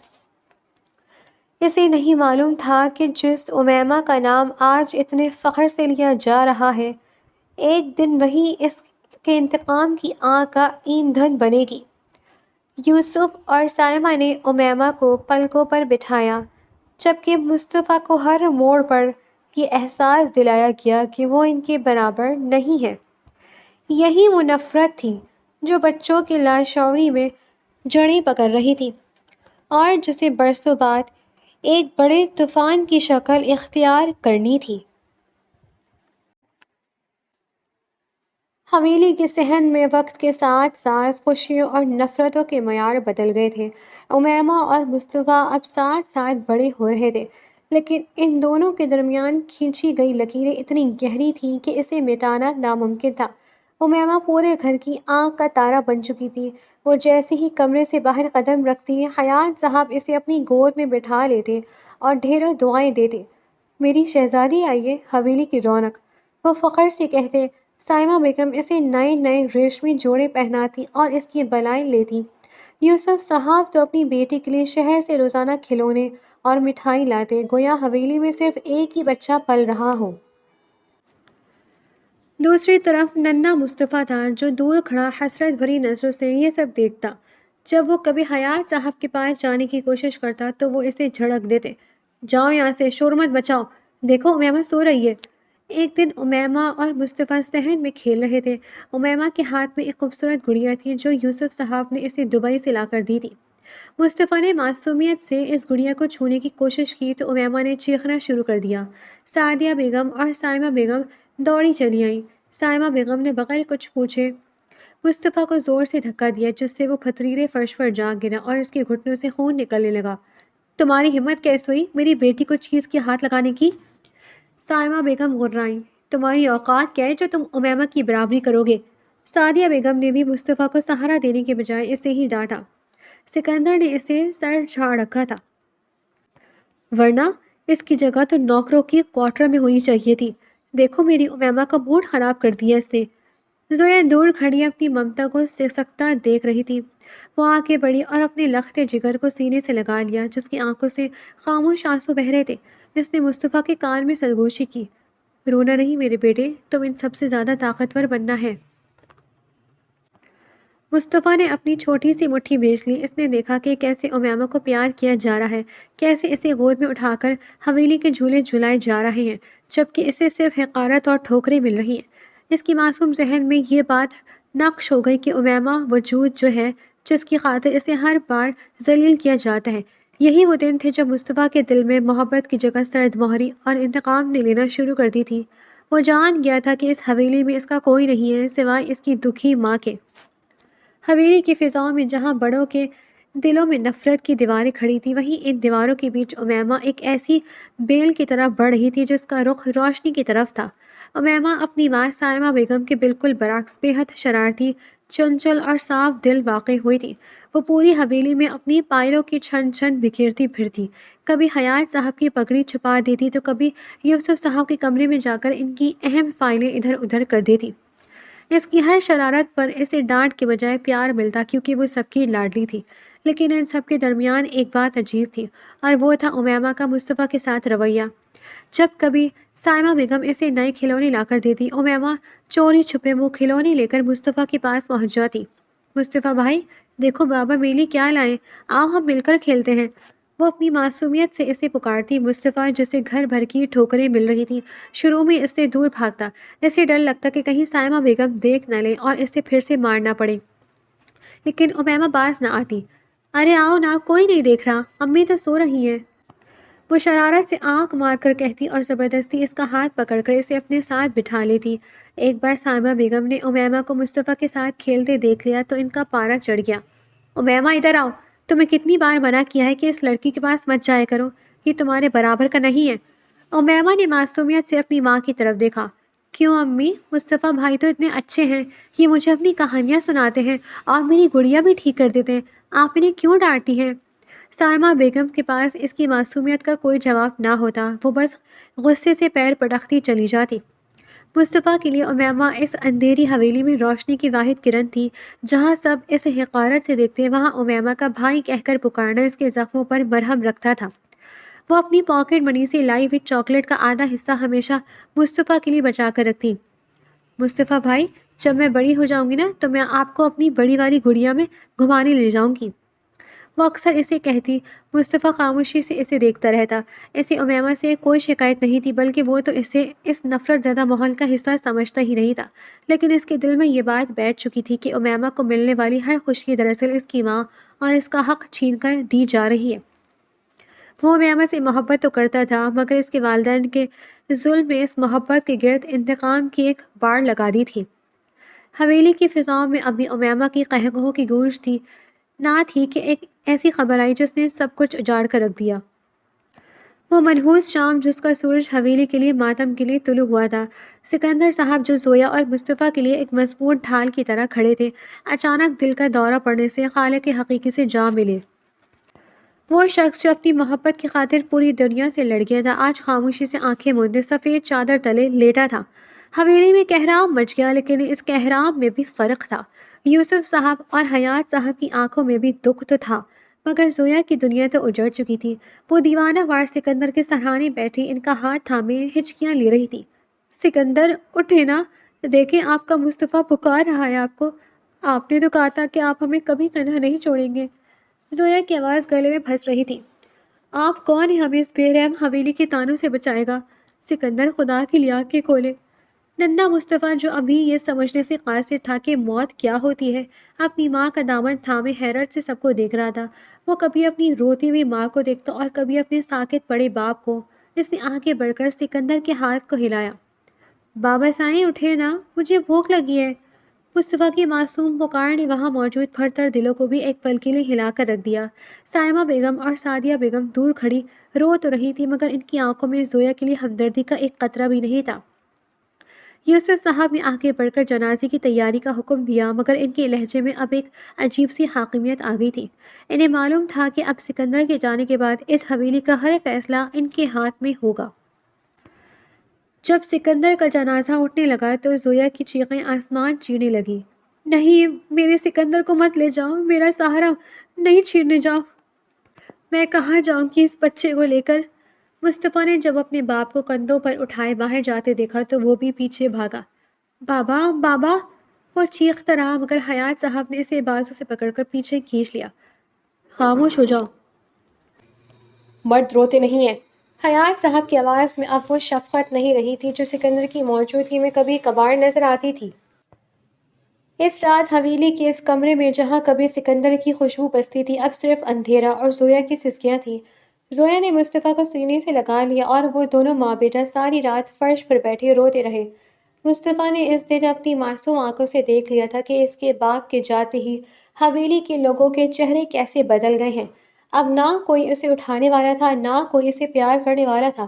اسے نہیں معلوم تھا کہ جس امیمہ کا نام آج اتنے فخر سے لیا جا رہا ہے، ایک دن وہی اس کے انتقام کی آگ کا ایندھن بنے گی۔ یوسف اور سائمہ نے امیمہ کو پلکوں پر بٹھایا، جبکہ مصطفیٰ کو ہر موڑ پر یہ احساس دلایا گیا کہ وہ ان کے برابر نہیں ہے۔ یہی وہ نفرت تھی جو بچوں کے لاشعوری میں جڑیں پکڑ رہی تھی اور جسے برسوں بعد ایک بڑے طوفان کی شکل اختیار کرنی تھی۔ حویلی کے صحن میں وقت کے ساتھ ساتھ خوشیوں اور نفرتوں کے معیار بدل گئے تھے۔ امیمہ اور مصطفیٰ اب ساتھ ساتھ بڑے ہو رہے تھے، لیکن ان دونوں کے درمیان کھینچی گئی لکیریں اتنی گہری تھیں کہ اسے مٹانا ناممکن تھا۔ امیمہ پورے گھر کی آنکھ کا تارا بن چکی تھی۔ وہ جیسے ہی کمرے سے باہر قدم رکھتی، حیات صاحب اسے اپنی گود میں بٹھا لیتے اور ڈھیروں دعائیں دیتے۔ میری شہزادی آئی ہے، حویلی کی رونق، وہ فخر سے کہتے۔ سائمہ بیگم اسے نئے نئے ریشمی جوڑے پہناتی اور اس کی بلائیں لیتی۔ یوسف صاحب تو اپنی بیٹی کے لیے شہر سے روزانہ کھلونے اور مٹھائی لاتے، گویا حویلی میں صرف ایک ہی بچہ پل رہا ہو۔ دوسری طرف ننھا مصطفیٰ تھا جو دور کھڑا حسرت بھری نظروں سے یہ سب دیکھتا۔ جب وہ کبھی حیات صاحب کے پاس جانے کی کوشش کرتا تو وہ اسے جھڑک دیتے، جاؤ یہاں سے، شور مت مچاؤ، دیکھو امیمہ سو رہی ہے۔ ایک دن امیمہ اور مصطفیٰ صحن میں کھیل رہے تھے۔ امیمہ کے ہاتھ میں ایک خوبصورت گڑیا تھی جو یوسف صاحب نے اسے دبئی سے لا کر دی تھی۔ مصطفیٰ نے معصومیت سے اس گڑیا کو چھونے کی کوشش کی تو امیمہ نے چیخنا شروع کر دیا۔ سعدیہ بیگم اور سائمہ بیگم دوڑی چلی آئیں۔ سائمہ بیگم نے بغیر کچھ پوچھے مصطفیٰ کو زور سے دھکا دیا، جس سے وہ پتھریلے فرش پر جا گرا اور اس کے گھٹنوں سے خون نکلنے لگا۔ تمہاری ہمت کیسے ہوئی میری بیٹی کو چیز کی ہاتھ لگانے کی؟ سائمہ بیگم غرائیں، تمہاری اوقات کیا ہے جو تم امیمہ کی برابری کرو گے؟ سعدیہ بیگم نے بھی مصطفیٰ کو سہارا دینے کے بجائے اسے ہی ڈانٹا۔ سکندر نے اسے سر جھاڑ رکھا تھا، ورنہ اس کی جگہ تو نوکروں کی کوارٹر میں ہونی چاہیے تھی۔ دیکھو میری امیمہ کا موڈ خراب کر دیا اس نے۔ زویا دور کھڑی اپنی ممتا کو سکتا دیکھ رہی تھی۔ وہ آگے بڑھی اور اپنے لخت جگر کو سینے سے لگا لیا جس کی آنکھوں سے خاموش آنسو بہہ رہے تھے۔ اس نے مصطفیٰ کے کان میں سرگوشی کی، رونا نہیں میرے بیٹے، تم ان سب سے زیادہ طاقتور بننا ہے۔ مصطفیٰ نے اپنی چھوٹی سی مٹھی بھیج لی۔ اس نے دیکھا کہ کیسے امیمہ کو پیار کیا جا رہا ہے، کیسے اسے گود میں اٹھا کر حویلی کے جھولے جھلائے جا رہے ہیں، جبکہ اسے صرف حقارت اور ٹھوکریں مل رہی ہیں۔ اس کی معصوم ذہن میں یہ بات نقش ہو گئی کہ امیمہ وجود جو ہے جس کی خاطر اسے ہر بار ذلیل کیا جاتا ہے۔ یہی وہ دن تھے جب مصطفیٰ کے دل میں محبت کی جگہ سرد مہری اور انتقام نے لینا شروع کر دی تھی۔ وہ جان گیا تھا کہ اس حویلی میں اس کا کوئی نہیں ہے سوائے اس کی دکھی ماں کے۔ حویلی کی فضاؤں میں جہاں بڑوں کے دلوں میں نفرت کی دیواریں کھڑی تھیں، وہیں ان دیواروں کے بیچ امیمہ ایک ایسی بیل کی طرح بڑھ رہی تھی جس کا رخ روشنی کی طرف تھا۔ امیمہ اپنی ماں سائمہ بیگم کے بالکل برعکس بے حد شرارتی، چنچل اور صاف دل واقع ہوئی تھی۔ وہ پوری حویلی میں اپنی پائلوں کی چھن چھن بکھیرتی پھرتی، کبھی حیات صاحب کی پگڑی چھپا دیتی تو کبھی یوسف صاحب کے کمرے میں جا کر ان کی اہم فائلیں ادھر ادھر کر دیتی۔ اس کی ہر شرارت پر اسے ڈانٹ کے بجائے پیار ملتا کیونکہ وہ سب کی لاڈلی تھی۔ لیکن ان سب کے درمیان ایک بات عجیب تھی اور وہ تھا امیمہ کا مصطفیٰ کے ساتھ رویہ۔ جب کبھی سائمہ بیگم اسے نئے کھلونے لا کر دیتی، امیمہ چوری چھپے وہ کھلونے لے کر مصطفیٰ کے پاس پہنچ جاتی۔ مصطفیٰ بھائی دیکھو بابا میرے لیے کیا لائے، آؤ ہم مل کر کھیلتے ہیں۔ وہ اپنی معصومیت سے اسے پکارتی۔ مصطفیٰ جسے گھر بھر کی ٹھوکریں مل رہی تھیں شروع میں اس سے دور بھاگتا، اسے ڈر لگتا کہ کہیں سائمہ بیگم دیکھ نہ لے اور اسے پھر سے مارنا پڑے، لیکن امیمہ باز نہ آتی۔ ارے آؤ نا، کوئی نہیں دیکھ رہا، امی تو سو رہی ہیں، وہ شرارت سے آنکھ مار کر کہتی اور زبردستی اس کا ہاتھ پکڑ کر اسے اپنے ساتھ بٹھا لیتی۔ ایک بار سائمہ بیگم نے امیمہ کو مصطفیٰ کے ساتھ کھیلتے دیکھ لیا تو ان کا پارا چڑھ گیا۔ امیمہ ادھر آؤ، تمہیں کتنی بار منع کیا ہے کہ اس لڑکی کے پاس مت جایا کرو، یہ تمہارے برابر کا نہیں ہے۔ امیمہ نے معصومیت سے اپنی ماں کی طرف دیکھا۔ کیوں امی، مصطفیٰ بھائی تو اتنے اچھے ہیں، یہ مجھے اپنی کہانیاں سناتے ہیں اور میری گڑیا بھی ٹھیک کر دیتے ہیں، آپ انہیں کیوں ڈانٹتی ہیں؟ سائمہ بیگم کے پاس اس کی معصومیت کا کوئی جواب نہ ہوتا، وہ بس غصے سے پیر پٹکتی چلی جاتی۔ مصطفیٰ کے لیے امیمہ اس اندھیری حویلی میں روشنی کی واحد کرن تھی۔ جہاں سب اسے حقارت سے دیکھتے، وہاں امیمہ کا بھائی کہہ کر پکارنا اس کے زخموں پر مرہم رکھتا تھا۔ وہ اپنی پاکٹ منی سے لائی ہوئی چاکلیٹ کا آدھا حصہ ہمیشہ مصطفیٰ کے لیے بچا کر رکھتی۔ مصطفیٰ بھائی، جب میں بڑی ہو جاؤں گی نا تو میں آپ کو اپنی بڑی والی گڑیا میں گھمانے لے جاؤں گی۔ وہ اکثر اسے کہتی۔ مصطفیٰ خاموشی سے اسے دیکھتا رہتا۔ اسے امیمہ سے کوئی شکایت نہیں تھی، بلکہ وہ تو اسے اس نفرت زدہ ماحول کا حصہ سمجھتا ہی نہیں تھا، لیکن اس کے دل میں یہ بات بیٹھ چکی تھی کہ امیمہ کو ملنے والی ہر خوشی دراصل اس کی ماں اور اس کا حق چھین کر دی جا رہی ہے۔ وہ امیمہ سے محبت تو کرتا تھا، مگر اس کے والدین کے ظلم نے اس محبت کے گرد انتقام کی ایک باڑ لگا دی تھی۔ حویلی کی فضاؤں میں ابھی امیمہ کی قہقہوں کی گونج تھی، نہ تھی کہ ایک ایسی خبر آئی جس نے سب کچھ اجاڑ کر رکھ دیا۔ وہ منحوس شام جس کا سورج حویلی کے لیے ماتم کے لیے طلوع ہوا تھا، سکندر صاحب جو زویا اور مصطفیٰ کے لیے ایک مضبوط ڈھال کی طرح کھڑے تھے، اچانک دل کا دورہ پڑنے سے خالق حقیقی سے جا ملے۔ وہ شخص جو اپنی محبت کی خاطر پوری دنیا سے لڑ گیا تھا، آج خاموشی سے آنکھیں موندے سفید چادر تلے لیٹا تھا۔ حویلی میں کہرام مچ گیا، لیکن اس کہرام میں بھی فرق تھا۔ یوسف صاحب اور حیات صاحب کی آنکھوں میں بھی دکھ تو تھا، مگر زویا کی دنیا تو اجڑ چکی تھی۔ وہ دیوانہ وار سکندر کے سرہانے بیٹھی ان کا ہاتھ تھامے ہچکیاں لے رہی تھی۔ سکندر اٹھے نا، دیکھیں آپ کا مصطفیٰ پکار رہا ہے آپ کو۔ آپ نے تو کہا تھا کہ آپ ہمیں کبھی تنہا نہیں چھوڑیں گے۔ زویا کی آواز گلے میں پھنس رہی تھی۔ آپ کون ہیں ہمیں اس بے رحم حویلی کے تانوں سے بچائے گا؟ سکندر خدا کی لیے آنکھیں کھولے۔ ننھا مصطفیٰ جو ابھی یہ سمجھنے سے قاصر تھا کہ موت کیا ہوتی ہے، اپنی ماں کا دامن تھامے حیرت سے سب کو دیکھ رہا تھا۔ وہ کبھی اپنی روتی ہوئی ماں کو دیکھتا اور کبھی اپنے ساکت پڑے باپ کو۔ اس نے آگے بڑھ کر سکندر کے ہاتھ کو ہلایا۔ بابا سائیں اٹھے نا، مجھے بھوک لگی ہے۔ مصطفیٰ کی معصوم پکار نے وہاں موجود پھرتر دلوں کو بھی ایک پل کے لیے ہلا کر رکھ دیا۔ سائمہ بیگم اور سعدیہ بیگم دور کھڑی رو تو رہی تھی، مگر ان کی آنکھوں میں زویا کے لیے ہمدردی کا ایک قطرہ بھی نہیں تھا۔ یوسف صاحب نے آگے بڑھ کر جنازے کی تیاری کا حکم دیا، مگر ان کے لہجے میں اب ایک عجیب سی حاکمیت آ گئی تھی۔ انہیں معلوم تھا کہ اب سکندر کے جانے کے بعد اس حویلی کا ہر فیصلہ ان کے ہاتھ میں ہوگا۔ جب سکندر کا جنازہ اٹھنے لگا تو زویا کی چیخیں آسمان چیرنے لگی۔ نہیں، میرے سکندر کو مت لے جاؤ، میرا سہارا نہیں چھیننے جاؤ۔ میں کہاں جاؤں گی اس بچے کو لے کر؟ مصطفیٰ نے جب اپنے باپ کو کندھوں پر اٹھائے باہر جاتے دیکھا تو وہ بھی پیچھے بھاگا۔ بابا بابا، وہ چیختا رہا، مگر حیات صاحب نے اسے بازو سے پکڑ کر پیچھے کھینچ لیا۔ خاموش ہو جاؤ، مرد روتے نہیں ہیں۔ حیات صاحب کی آواز میں اب وہ شفقت نہیں رہی تھی جو سکندر کی موجودگی میں کبھی کبھار نظر آتی تھی۔ اس رات حویلی کے اس کمرے میں جہاں کبھی سکندر کی خوشبو بستی تھی، اب صرف اندھیرا اور زویا کی سسکیاں تھیں۔ زویا نے مصطفیٰ کو سینے سے لگا لیا اور وہ دونوں ماں بیٹا ساری رات فرش پر بیٹھے روتے رہے۔ مصطفیٰ نے اس دن اپنی معصوم آنکھوں سے دیکھ لیا تھا کہ اس کے باپ کے جاتے ہی حویلی کے لوگوں کے چہرے کیسے بدل گئے ہیں۔ اب نہ کوئی اسے اٹھانے والا تھا، نہ کوئی اسے پیار کرنے والا تھا۔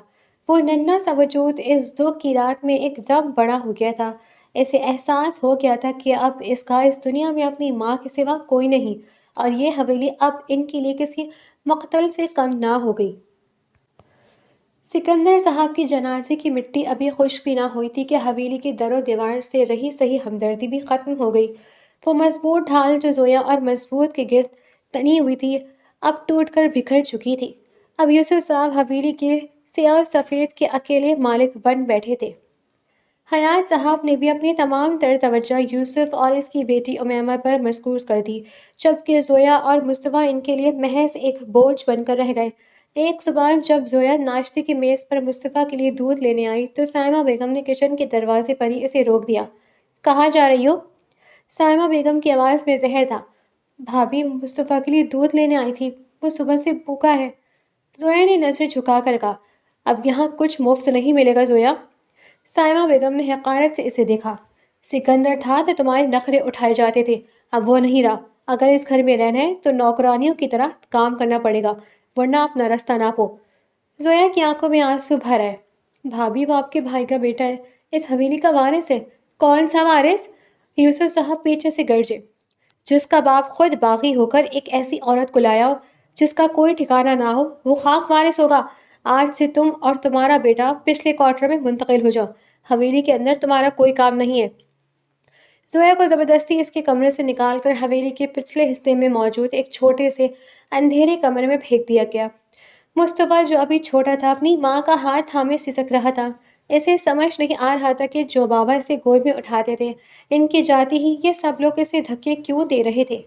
وہ ننھا سا وجود اس دکھ کی رات میں ایک دم بڑا ہو گیا تھا۔ اسے احساس ہو گیا تھا کہ اب اس کا اس دنیا میں اپنی ماں کے سوا کوئی نہیں، اور یہ حویلی اب ان کے لیے کسی مقتل سے کم نہ ہو گئی۔ سکندر صاحب کی جنازے کی مٹی ابھی خشک بھی نہ ہوئی تھی کہ حویلی کے در و دیوار سے رہی سہی ہمدردی بھی ختم ہو گئی۔ وہ مضبوط ڈھال جو زویا اور مضبوط کے گرد تنی ہوئی تھی، اب ٹوٹ کر بکھر چکی تھی۔ اب یوسف صاحب حویلی کے سیاہ و سفید کے اکیلے مالک بن بیٹھے تھے۔ حیات صاحب نے بھی اپنی تمام تر توجہ یوسف اور اس کی بیٹی امیمہ پر مرکوز کر دی، جبکہ زویا اور مصطفیٰ ان کے لیے محض ایک بوجھ بن کر رہ گئے۔ ایک صبح جب زویا ناشتے کی میز پر مصطفیٰ کے لیے دودھ لینے آئی تو سائمہ بیگم نے کچن کے دروازے پر ہی اسے روک دیا۔ کہاں جا رہی ہو؟ سائمہ بیگم کی آواز میں زہر تھا۔ بھابھی مصطفیٰ کے لیے دودھ لینے آئی تھی، وہ صبح سے بھوکا ہے۔ زویا نے نظر جھکا کر کہا۔ اب یہاں کچھ مفت نہیں ملے گا زویا۔ سائمہ بیگم نے حقارت سے اسے دیکھا۔ سکندر تھا تو تمہارے نخرے اٹھائے جاتے تھے، اب وہ نہیں رہا۔ اگر اس گھر میں رہنا ہے تو نوکرانیوں کی طرح کام کرنا پڑے گا، ورنہ اپنا رستہ ناپو۔ زویا کی آنکھوں میں آنسو بھر آئے۔ بھابھی وہ آپ کے بھائی کا بیٹا ہے، اس حویلی کا وارث ہے۔ کون سا وارث؟ یوسف صاحب پیچھے سے گرجے۔ جس کا باپ خود باغی ہو کر ایک ایسی عورت کو لایا ہو جس کا کوئی ٹھکانہ نہ ہو، وہ خاک وارث ہوگا۔ آج سے تم اور تمہارا بیٹا پچھلے کوارٹر میں منتقل ہو جاؤ، حویلی کے اندر تمہارا کوئی کام نہیں ہے۔ زویا کو زبردستی اس کے کمرے سے نکال کر حویلی کے پچھلے حصے میں موجود ایک چھوٹے سے اندھیرے کمرے میں پھینک دیا گیا۔ مصطفیٰ جو ابھی چھوٹا تھا اپنی ماں کا ہاتھ تھامے سسک رہا تھا۔ اسے سمجھ نہیں آ رہا تھا کہ جو بابا اسے گود میں اٹھاتے تھے، ان کے جاتے ہی یہ سب لوگ اسے دھکے کیوں دے رہے تھے۔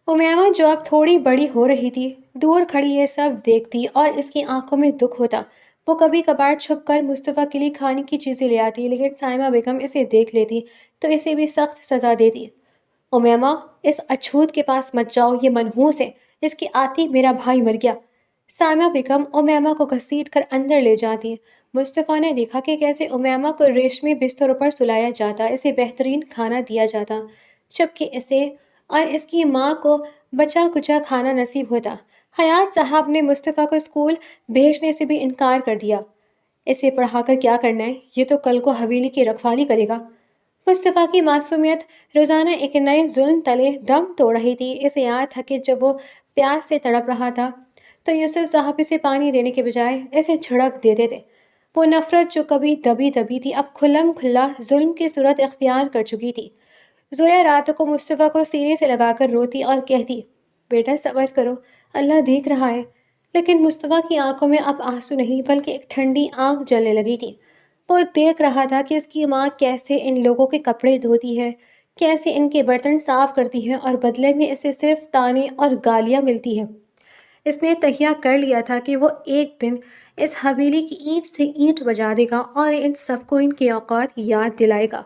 امیمہ جو اب تھوڑی بڑی ہو رہی تھی دور کھڑی یہ سب دیکھتی اور اس کی آنکھوں میں دکھ ہوتا۔ وہ کبھی کبھار چھپ کر مصطفیٰ کے لیے کھانے کی چیزیں لے آتی لیکن سائمہ بیگم اسے دیکھ لیتی تو اسے بھی سخت سزا دیتی۔ امیمہ اس اچھوت کے پاس مت جاؤ، یہ منحوس ہے، اس کے آتے میرا بھائی مر گیا۔ سائمہ بیگم امیمہ کو گھسیٹ کر اندر لے جاتی۔ مصطفیٰ نے دیکھا کہ کیسے امیمہ کو ریشمی بستروں پر سلایا جاتا، اسے بہترین کھانا دیا جاتا جبکہ اسے اور اس کی ماں کو بچا کچا کھانا نصیب ہوتا۔ حیات صاحب نے مصطفیٰ کو اسکول بھیجنے سے بھی انکار کر دیا۔ اسے پڑھا کر کیا کرنا ہے، یہ تو کل کو حویلی کی رکھوالی کرے گا۔ مصطفیٰ کی معصومیت روزانہ ایک نئے ظلم تلے دم توڑ رہی تھی۔ اسے یاد تھا کہ جب وہ پیاس سے تڑپ رہا تھا تو یوسف صاحب اسے پانی دینے کے بجائے اسے جھڑک دیتے تھے۔ وہ نفرت جو کبھی دبی دبی تھی اب کھلم کھلا ظلم کی صورت اختیار کر چکی تھی۔ زویا راتوں کو مصطفیٰ کو سینے سے لگا کر روتی اور کہتی، بیٹا صبر کرو، اللہ دیکھ رہا ہے۔ لیکن مصطفیٰ کی آنکھوں میں اب آنسو نہیں بلکہ ایک ٹھنڈی آنکھ جلنے لگی تھی۔ وہ دیکھ رہا تھا کہ اس کی ماں کیسے ان لوگوں کے کپڑے دھوتی ہے، کیسے ان کے برتن صاف کرتی ہے اور بدلے میں اسے صرف طعنے اور گالیاں ملتی ہیں۔ اس نے تہیہ کر لیا تھا کہ وہ ایک دن اس حویلی کی اینٹ سے اینٹ بجا دے گا اور ان سب کو ان کے اوقات یاد دلائے گا۔